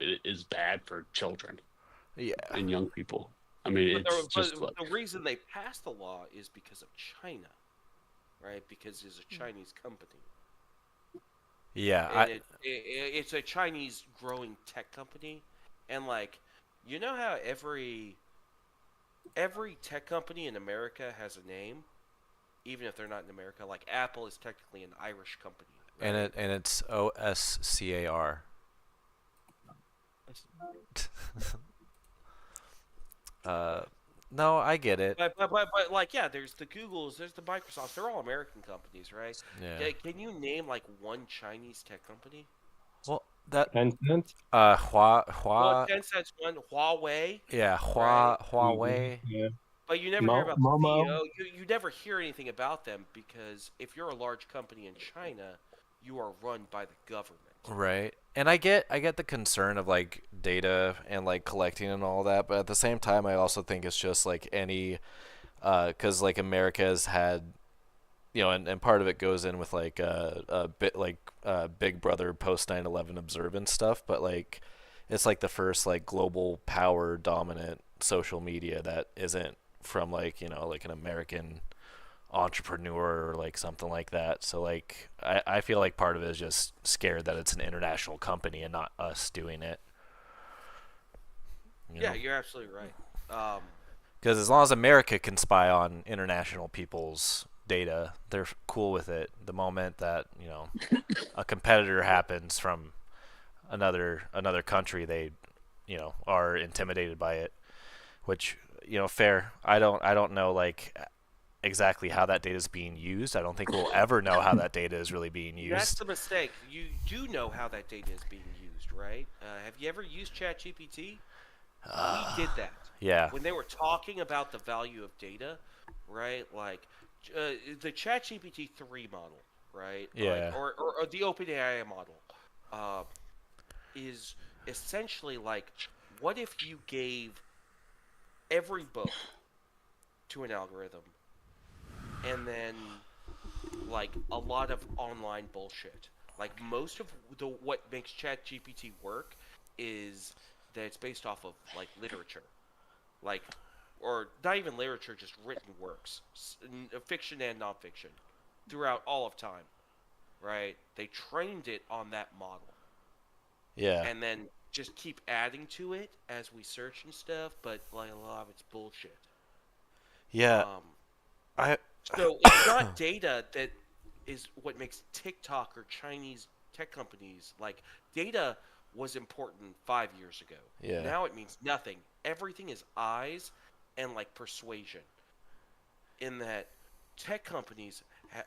is bad for children Yeah. and young people. I mean, But it's just like, the reason they passed the law is because of China, right? Because it's a Chinese company, Yeah. and it's a Chinese growing tech company, and like, you know how every tech company in America has a name, even if they're not in America. Like Apple is technically an Irish company, right? And it's OSCAR. uh, no, I get it. But like yeah, there's the Googles, there's the Microsofts. They're all American companies, right? Yeah. Yeah, can you name like one Chinese tech company? Well, that Tencent. Well, Hua, Tencent's one, Huawei, yeah, right? Huawei. Yeah. But you never hear about the Momo. CEO. You never hear anything about them because if you're a large company in China, you are run by the government. Right. And I get the concern of like data and like collecting and all that, but at the same time I also think it's just like any cuz like America has had and part of it goes in with like a bit like Big Brother post 9/11 observance stuff, but like it's like the first like global power dominant social media that isn't from like, like an American entrepreneur or like something like that. So like I feel like part of it is just scared that it's an international company and not us doing it. You Yeah, know, you're absolutely right. because as long as America can spy on international people's data, they're cool with it. The moment that a competitor happens from another country, they are intimidated by it. Which fair. I don't know like exactly how that data is being used. I don't think we'll ever know how that data is really being That's used. the mistake. You do know how that data is being used, right? Have you ever used ChatGPT? We did that Yeah. when they were talking about the value of data, right? Like the ChatGPT 3 model, right? Like Yeah. or the OpenAI model, uh, is essentially like, what if you gave every book to an algorithm and then like a lot of online bullshit. Like most of the what makes ChatGPT work is that it's based off of like literature, like or not even literature, just written works, fiction and nonfiction, throughout all of time. Right? They trained it on that model, Yeah. and then just keep adding to it as we search and stuff. But like a lot of it's bullshit. Yeah. Um, I So it's not data that is what makes TikTok or Chinese tech companies like data was important 5 years ago. yeah. Now it means nothing. Everything is eyes and like persuasion. In that tech companies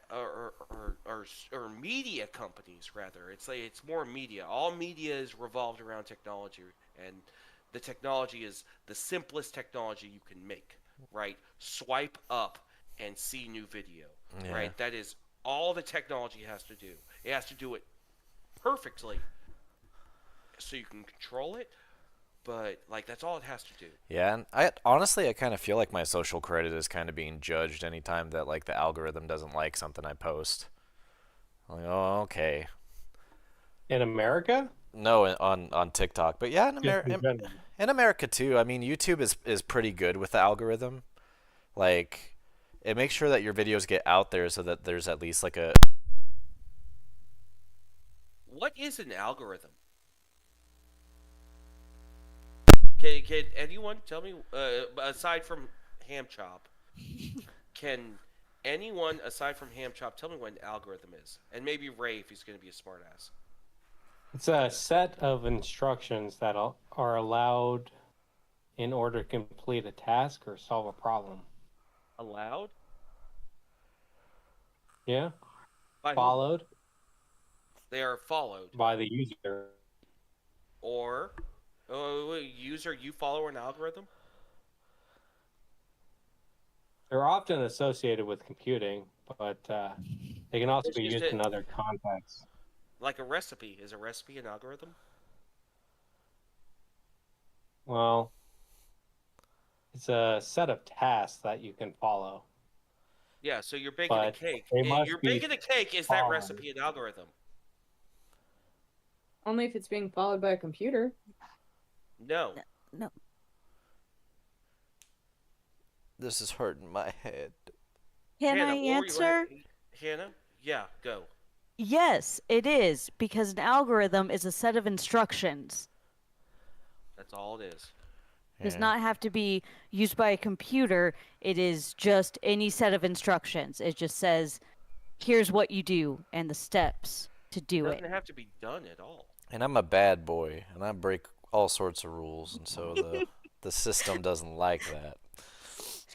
or media companies rather. It's like it's more media. All media is revolved around technology, and the technology is the simplest technology you can make. Right? Swipe up and see new video. Yeah. Right? That is all the technology has to do. It has to do it perfectly so you can control it, but like that's all it has to do. Yeah, and I honestly I kind of feel like my social credit is kind of being judged anytime that like the algorithm doesn't like something I post. Like, oh, okay. In America? No, on TikTok, but yeah, Just in general. in America too. I mean, YouTube is pretty good with the algorithm. Like, it makes sure that your videos get out there so that there's at least like a What is an algorithm? Can anyone tell me, aside from Ham Chop, can anyone aside from Ham Chop tell me what an algorithm is? And maybe Ray if he's going to be a smartass. It's a set of instructions that are allowed in order to complete a task or solve a problem. Allowed? Yeah? By who? Followed They are followed. by the user. Or, user, you follow an algorithm? They're often associated with computing, but they can also It's be just used in other contexts. like a recipe. Is a recipe an algorithm? Well, it's a set of tasks that you can follow, Yeah, so you're baking a but cake. they You're must be baking a cake. Is that followed. recipe an algorithm? Only if it's being followed by a computer. No. No. This is hurting my head. Can Hannah, I what were you- answer? Hannah? Yeah, go. Yes, it is, because an algorithm is a set of instructions. That's all it is. Does Yeah. not have to be used by a computer. It is just any set of instructions. It just says, here's what you do and the steps to It do doesn't it. have to be done at all. And I'm a bad boy, and I break all sorts of rules, and so the system doesn't like that.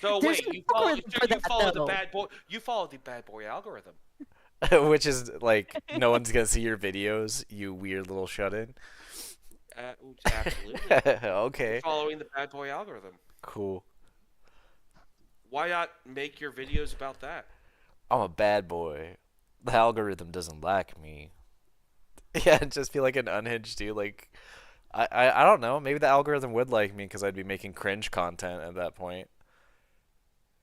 So There's wait, an you follow, algorithm so for you that, follow the though. bad boy. You follow the bad boy algorithm. Which is like no one's gonna see your videos, you weird little shut-in. Absolutely. Okay, You're following the bad boy algorithm. cool. Why not make your videos about that? I'm a bad boy. The algorithm doesn't like me. Yeah, just feel like an unhinged dude. Like, I don't know. Maybe the algorithm would like me because I'd be making cringe content at that point.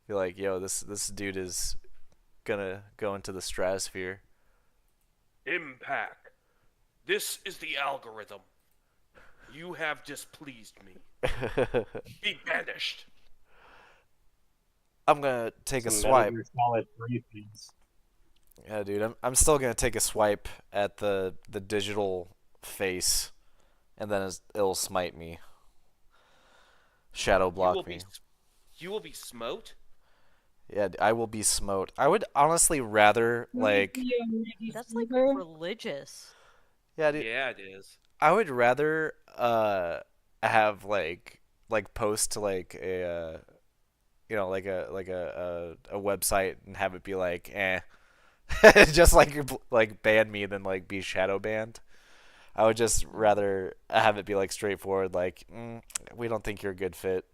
Feel like, yo, this dude is gonna go into the stratosphere. Impact. This is the algorithm. You have displeased me. Be banished. I'm gonna take a Some swipe. Metal Gear Solid 3 things. Yeah, dude, I'm still gonna take a swipe at the digital face, and then it'll smite me. Shadow block me. You will be smote. Yeah, I will be smote. I would honestly rather like, That's like religious. yeah, dude, Yeah, it is. I would rather have like post to like a you know like a website and have it be like just like ban me than like be shadow banned. I would just rather have it be like straightforward like we don't think you're a good fit.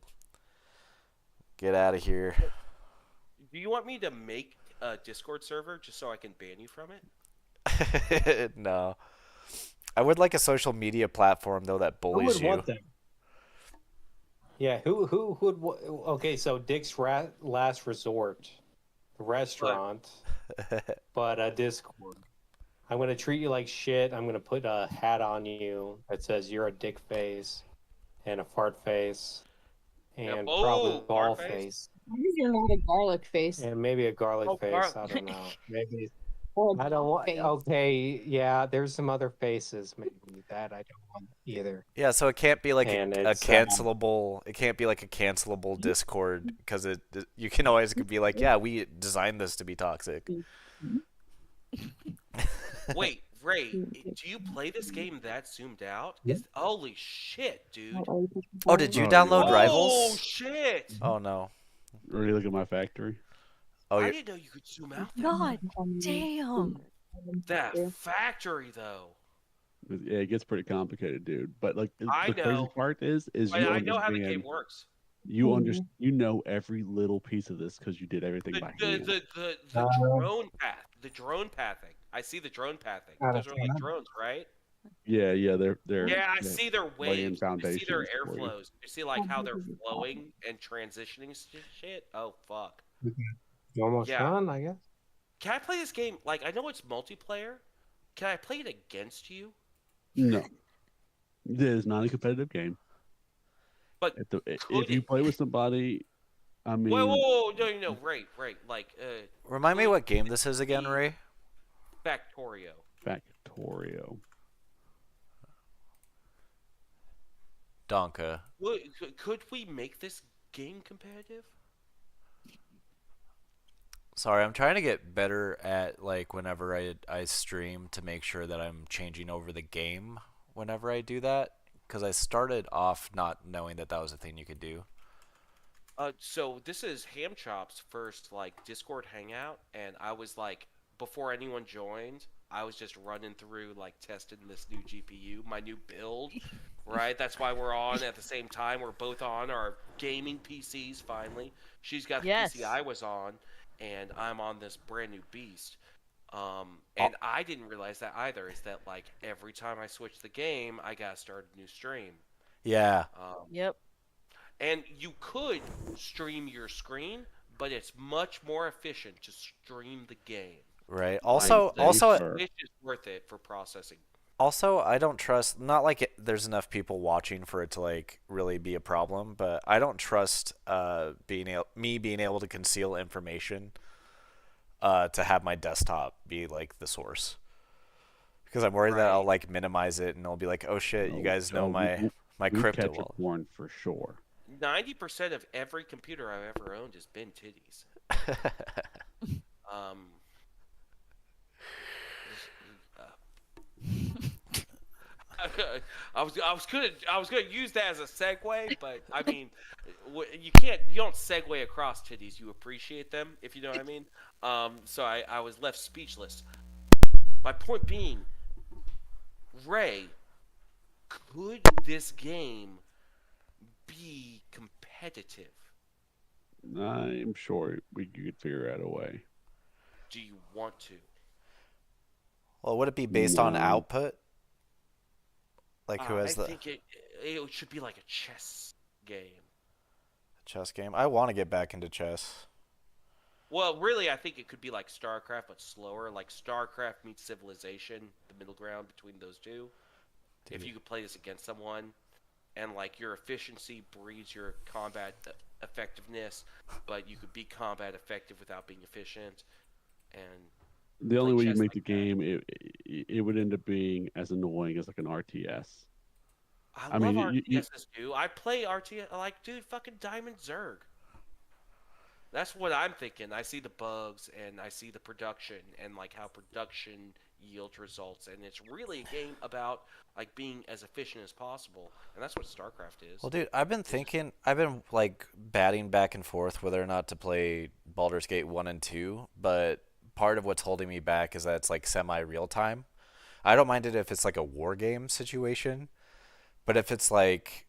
Get out of here. Do you want me to make a Discord server just so I can ban you from it? No. I would like a social media platform though that Who bullies would you. want them? Yeah, who would? Okay, so Dick's Last Resort, restaurant, but Discord. I'm gonna treat you like shit. I'm gonna put a hat on you that says you're a dick face, and a fart face, and Oh, probably a ball fart face? face, Maybe you're not a garlic face. and maybe a garlic Oh, face. garlic. I don't know. Maybe Or a I don't want. face. Okay, yeah, there's some other faces maybe that I don't want either. Yeah, so it can't be like And a it's, cancelable. It can't be like a cancelable Discord because you can always be like, yeah, we designed this to be toxic. Wait, Ray, do you play this game that zoomed out? Holy shit, dude. Oh, did you Oh, download yeah. Oh Rivals? shit! Oh no. Really look at my factory. Oh, I you didn't know you could zoom out. God damn. That factory though. Yeah, it gets pretty complicated, dude. But like I the crazy know. part is I, you I know how the understand. game works. You know every little piece of this because you did everything The by the, hand. the drone path, the drone pathing. I see the drone pathing. Those are like drones, right? Yeah, they're Yeah, I they're see their laying waves. I see their foundations for you. airflows. I see like how they're flowing and transitioning shit. Oh fuck. You almost Yeah. done, I guess. Can I play this game? Like, I know it's multiplayer. Can I play it against you? No, it is not a competitive game. But If you play with somebody, I mean, whoa, no, right. Like, remind me what game this is again, Ray? Factorio. Factorio. Donka. Could we make this game competitive? Sorry, I'm trying to get better at like whenever I stream to make sure that I'm changing over the game whenever I do that because I started off not knowing that that was a thing you could do. So this is Ham Chop's first like Discord hangout, and I was like, before anyone joined, I was just running through like testing this new GPU, my new build, right? That's why we're on at the same time. We're both on our gaming PCs finally. She's got the Yes. PC I was on, and I'm on this brand new beast. And I didn't realize that either. Is that like every time I switch the game, I gotta start a new stream. Yeah. Yep. And you could stream your screen, but it's much more efficient to stream the game. Right. Also, Like, also, Sure. It's just worth it for processing. Also, I don't trust. Not like there's enough people watching for it to like really be a problem, but I don't trust being able to conceal information to have my desktop be like the source because I'm worried that I'll Right. like minimize it and it'll be like, oh shit, you No, guys know Joe, my we've crypto captured wallet. porn for sure. 90% of every computer I've ever owned has been titties. Um, I was gonna use that as a segue, but I mean, you don't segue across titties. You appreciate them, if you know what I mean. So I was left speechless. My point being, Ray, could this game be competitive? I'm sure we could figure out a way. Do you want to? Well, would it be based on No, output? Like who I has the think it should be like a chess game. chess game? I want to get back into chess. Well, really, I think it could be like StarCraft, but slower. Like StarCraft meets Civilization, the middle ground between those two. If Dude. you could play this against someone, and like your efficiency breeds your combat effectiveness, but you could be combat effective without being efficient, and the play only way you chess make like the that. game, it would end up being as annoying as like an RTS. I I mean, love you RTSs, dude. I play RTS like, dude, fucking Diamond Zerg. That's what I'm thinking. I see the bugs and I see the production and like how production yields results, and it's really a game about like being as efficient as possible, and that's what StarCraft is. Well, dude, I've been like batting back and forth whether or not to play Baldur's Gate 1 and 2, but part of what's holding me back is that it's like semi real time. I don't mind it if it's like a war game situation, but if it's like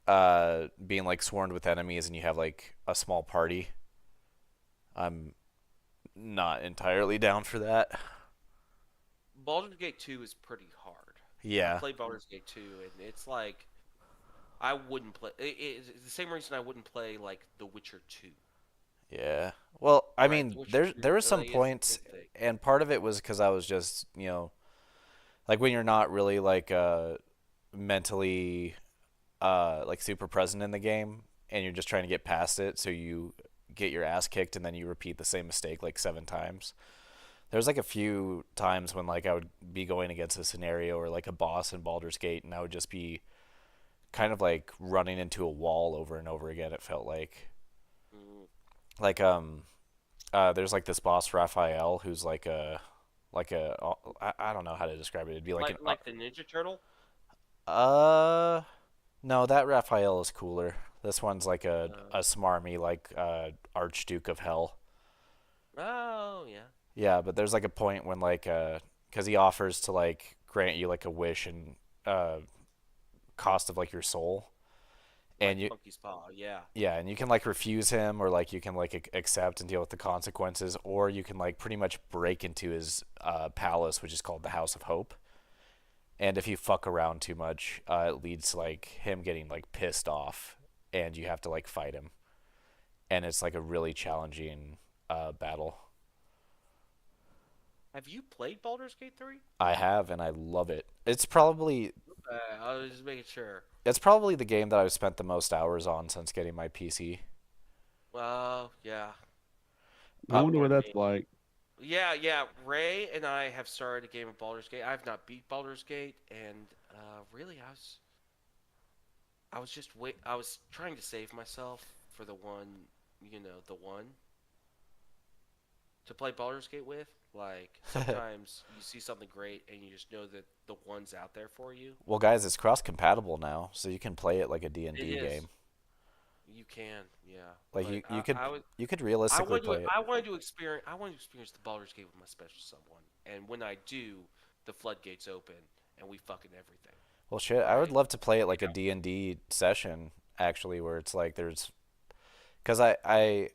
being like swarmed with enemies and you have like a small party, I'm not entirely down for that. Baldur's Gate 2 is pretty hard. I Yeah. played Baldur's Gate 2, and it's like I wouldn't play. It's the same reason I wouldn't play like The Witcher 2. Yeah. Well, I Right, mean, The Witcher 2 there was some really is the points, same thing. and part of it was because I was just, like when you're not really like mentally like super present in the game, and you're just trying to get past it, so you get your ass kicked, and then you repeat the same mistake like 7 times. There's like a few times when like I would be going against a scenario or like a boss in Baldur's Gate, and I would just be kind of like running into a wall over and over again. It felt Mm. like there's like this boss Raphael who's I don't know how to describe it. It'd be like an Like the Ninja Turtle. uh no, that Raphael is cooler. This one's like Uh, a smarmy like Archduke of Hell. oh yeah. Yeah, but there's like a point when like cuz he offers to like grant you like a wish and cost of like your soul. And Like you Monkey Paw, yeah. yeah, and you can like refuse him or like you can like accept and deal with the consequences, or you can like pretty much break into his palace, which is called the House of Hope. And if you fuck around too much, it leads to like him getting like pissed off, and you have to like fight him. And it's like a really challenging battle. Have you played Baldur's Gate 3? I have, and I love it. I was just making sure. It's probably the game that I've spent the most hours on since getting my PC. Well, yeah. I wonder what Popcorn that's game. like. Yeah. Ray and I have started a game of Baldur's Gate. I have not beat Baldur's Gate, and really, I was just wait. I was trying to save myself for the one, the one to play Baldur's Gate with. Like sometimes you see something great, and you just know that the one's out there for you. Well, guys, it's cross compatible now, so you can play it like a It D&D is. game. You can, yeah. Like But you could realistically play it. I wanted to experience the Baldur's Gate with my special someone, and when I do, the floodgates open, and we fucking everything. Well, shit, I would Right? love to play it like a D&D session actually, where it's like there's because I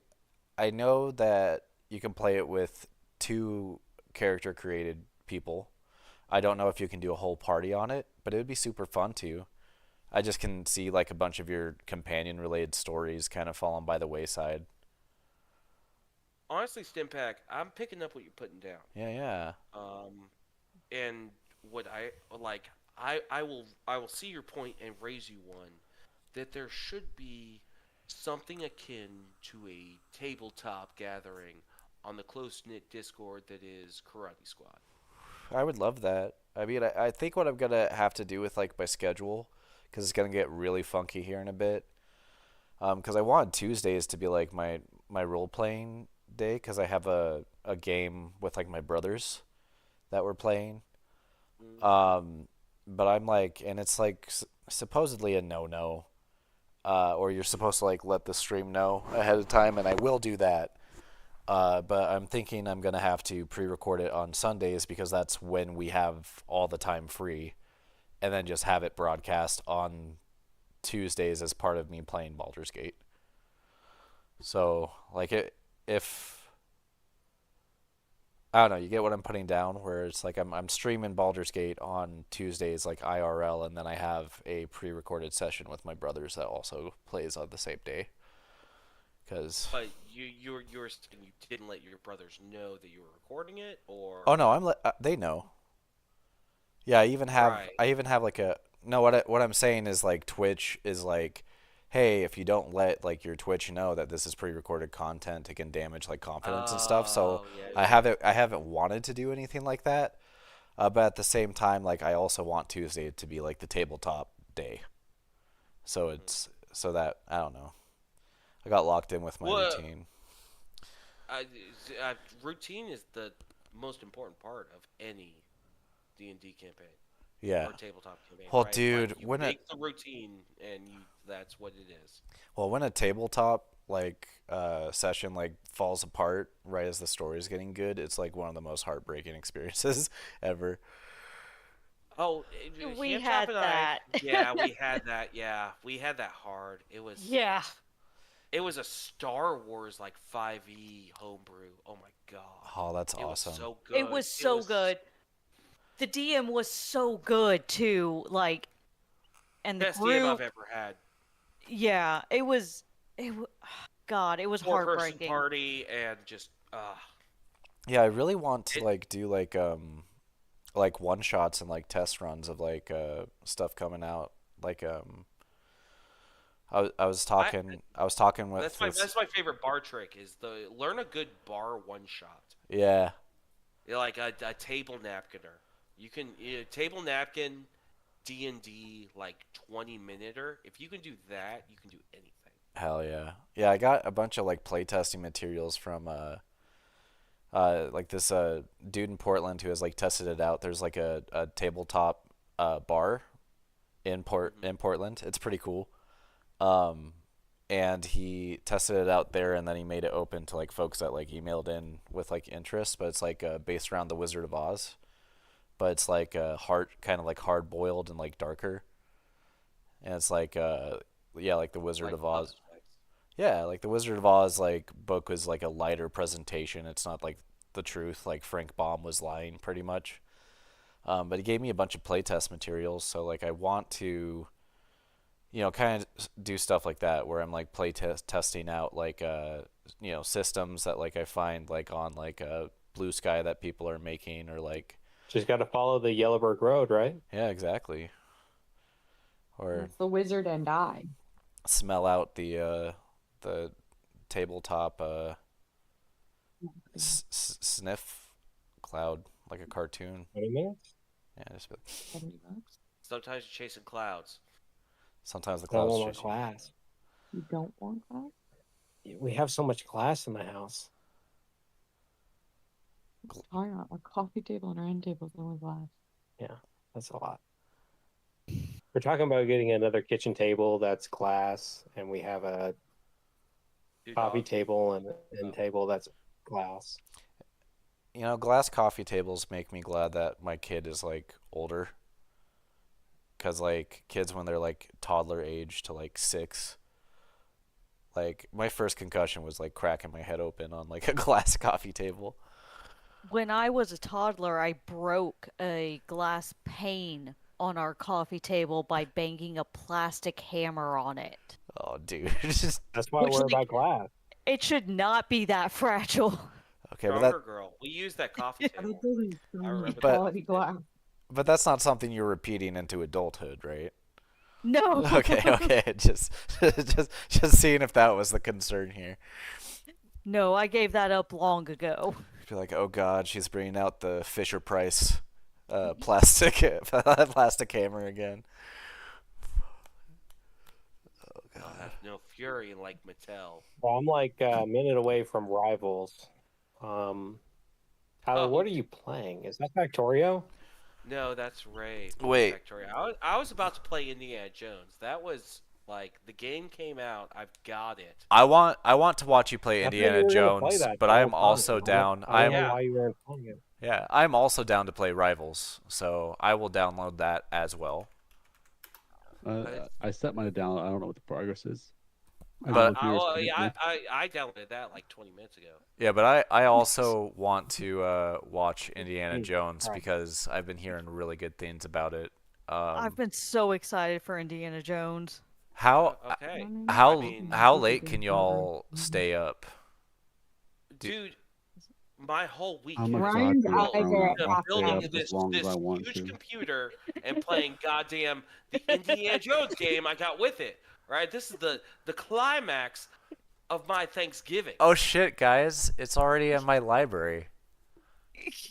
know that you can play it with two character created people. I don't know if you can do a whole party on it, but it would be super fun too. I just can see like a bunch of your companion related stories kind of falling by the wayside. Honestly, Stimpack, I'm picking up what you're putting down. Yeah, yeah. And what I like, I will see your point and raise you one that there should be something akin to a tabletop gathering on the close knit Discord that is Karate Squad. I would love that. I mean, I think what I'm gonna have to do with like my schedule, because it's gonna get really funky here in a bit. Because I want Tuesdays to be like my role playing day, because I have a game with like my brothers that we're playing. Um, but I'm like, and it's like supposedly a no-no, or you're supposed to like let the stream know ahead of time, and I will do that. But I'm thinking I'm gonna have to pre-record it on Sundays because that's when we have all the time free, and then just have it broadcast on Tuesdays as part of me playing Baldur's Gate. So like if I don't know, you get what I'm putting down, where it's like I'm streaming Baldur's Gate on Tuesdays like IRL, and then I have a pre-recorded session with my brothers that also plays on the same day. Because But you were saying you didn't let your brothers know that you were recording it, or oh no, they know. Yeah, right? I even have like a no. What I'm saying is like Twitch is like, hey, if you don't let like your Twitch know that this is pre-recorded content, it can damage like confidence and stuff. So Oh yeah, I haven't wanted to do anything like that. But at the same time, like I also want Tuesday to be like the tabletop day. So it's so that I don't know. I got locked in with my Well, routine. I, routine is the most important part of any D&D campaign Yeah. or tabletop campaign, Well, right? dude, Like you when make the routine and that's what it is. when a tabletop like session like falls apart right as the story's getting good, it's like one of the most heartbreaking experiences ever. Oh, We Ham had Chop and I, that. yeah, we had that. Yeah, we had that hard. Yeah. It was a Star Wars like 5e homebrew. Oh my god, Oh, that's it was awesome. so good. It was so good. The DM was so good too. Like, and the Best DM I've group. ever had. Yeah, it was. God, it was 4-person heartbreaking. party and just Yeah, I really want to It- like do like one shots and like test runs of like stuff coming out. Like I was talking with that's my favorite bar trick is the learn a good bar one shot. yeah. Like a table napkiner. You can table napkin D&D like 20-minuter. If you can do that, you can do anything. Hell yeah. Yeah, I got a bunch of like playtesting materials from like this dude in Portland who has like tested it out. There's like a tabletop bar in Portland. It's pretty cool. Um and he tested it out there, and then he made it open to like folks that like emailed in with like interest, but it's like based around the Wizard of Oz. But it's like hard, kind of like hard boiled and like darker. And it's like yeah, like the Wizard Like of Oz. Bugs. Yeah, like the Wizard of Oz like book was like a lighter presentation. It's not like the truth. Like Frank Baum was lying pretty much. But he gave me a bunch of playtest materials, so like I want to, kind of do stuff like that where I'm like testing out like systems that like I find like on like a Blue Sky that people are making, or like Just got to follow the Yellowbird Road, right? yeah, exactly. Or That's the wizard and I. smell out the tabletop sniff cloud like a cartoon. 20 minutes? Yeah, just $70. Sometimes you're chasing clouds. sometimes the I don't clouds want more chase you. class. You don't want that? We have so much class in my house. Talking about our coffee table and our end table is the only glass. Yeah, that's a lot. We're talking about getting another kitchen table that's glass, and we have a coffee table and an end table that's glass. Glass coffee tables make me glad that my kid is like older. Cause like kids when they're like toddler age to like 6, like my first concussion was like cracking my head open on like a glass coffee table. When I was a toddler, I broke a glass pane on our coffee table by banging a plastic hammer on it. Oh, dude. That's why Which, we're like, about glass. It should not be that fragile. Okay, but Stronger girl. We use that coffee That table. doesn't I remember But- quality glass. But that's not something you're repeating into adulthood, right? No. Okay. Just seeing if that was the concern here. No, I gave that up long ago. Be like, oh God, she's bringing out the Fisher Price plastic plastic hammer again. Oh I'll God. have no fury like Mattel. Well, I'm like a minute away from Rivals. Tyler, Oh, what are you playing? Is that Factorio? no, that's Ray from Wait. Factorio. I was about to play Indiana Jones. That was like the game came out. I've got it. I want to watch you play I thought you Indiana were going to play Jones, that but the I whole am also time. down. I don't know Yeah. why you weren't playing it. Yeah, I'm also down to play Rivals, so I will download that as well. I set mine to download. I don't know what the progress is. I But- don't know if yours Well, did yeah, it. I downloaded that like 20 minutes ago. Yeah, but I also want to watch Indiana Jones Right. because I've been hearing really good things about it. I've been so excited for Indiana Jones. How Okay. how I mean- how late can y'all stay up? Dude, my whole week I'm a is Ryan's goddamn eyes are grown-up. at I'll stay building up this, as long as this I want huge to. computer and playing goddamn the Indiana Jones game I got with it. Right? This is the climax of my Thanksgiving. Oh shit, guys! It's already in my library.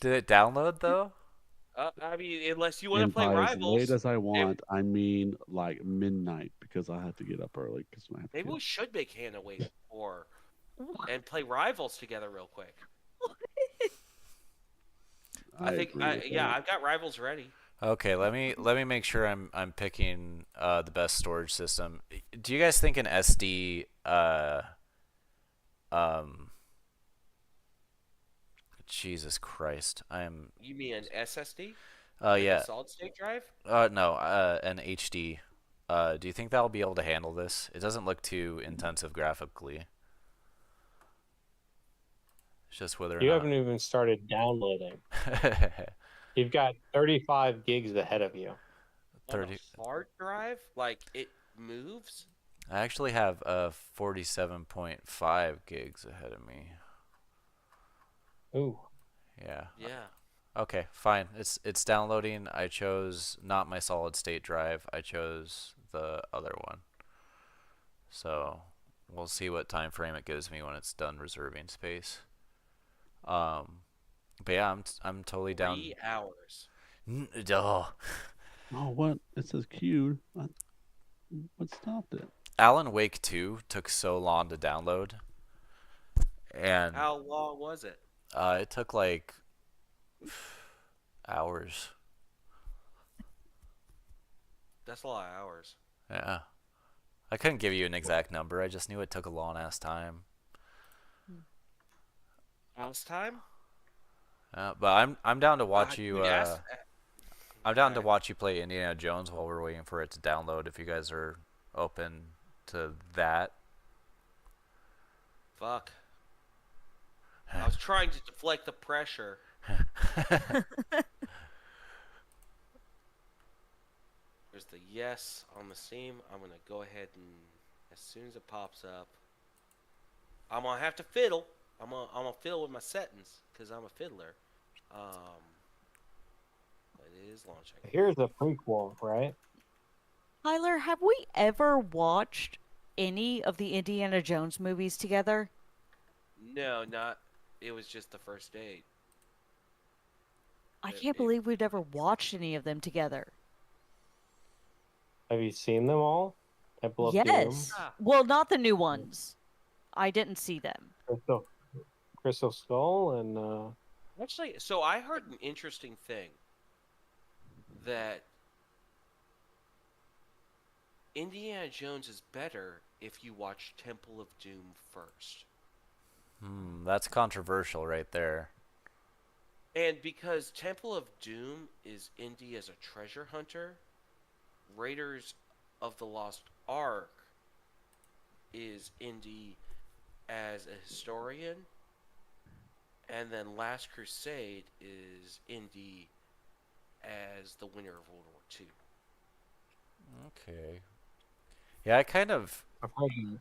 Did it download though? I mean, unless you want to And play by as late Rivals, as I want, I mean like midnight because I have to get up early because I have maybe we kids. should make Hannah wait or and play Rivals together real quick. I think, agree with yeah, that. I've got Rivals ready. Okay, let me make sure I'm picking the best storage system. Do you guys think an SD Jesus Christ. You mean an SSD? Yeah. A solid state drive? No, an HD. Do you think that'll be able to handle this? It doesn't look too intensive graphically. It's just whether or You not. haven't even started downloading. You've got 35 gigs ahead of you. 30. On a hard drive? Like it moves? I actually have 47.5 gigs ahead of me. Ooh. Yeah. Yeah. Okay, fine. It's downloading. I chose not my solid state drive. I chose the other one. So we'll see what time frame it gives me when it's done reserving space. But yeah, I'm totally down. 3 hours. Oh. Oh, what? It says queued. What stopped it? Alan Wake 2 took so long to download. And How long was it? it took like hours. That's a lot of hours. Yeah. I couldn't give you an exact number. I just knew it took a long ass time. House time? But I'm down to watch Dude, you I'm down to watch you play Indiana Jones while we're waiting for it to download if you guys are open to that. Fuck. I was trying to deflect the pressure. There's the yes on the Steam. I'm gonna go ahead and as soon as it pops up, I'm gonna have to fiddle. I'm gonna fiddle with my settings because I'm a fiddler. It is launching. Here's a prequel, right? Tyler, have we ever watched any of the Indiana Jones movies together? No, not. It was just the first date. I can't believe we've never watched any of them together. Have you seen them all? Temple of Yes. Ah. Well, not the new ones. I didn't see them. Doom, Crystal Skull, and Actually, so I heard an interesting thing that Indiana Jones is better if you watch Temple of Doom first. That's controversial right there. And because Temple of Doom is Indy as a treasure hunter, Raiders of the Lost Ark is Indy as a historian, and then Last Crusade is Indy as the winner of World War II. Okay. Yeah, I kind of I've heard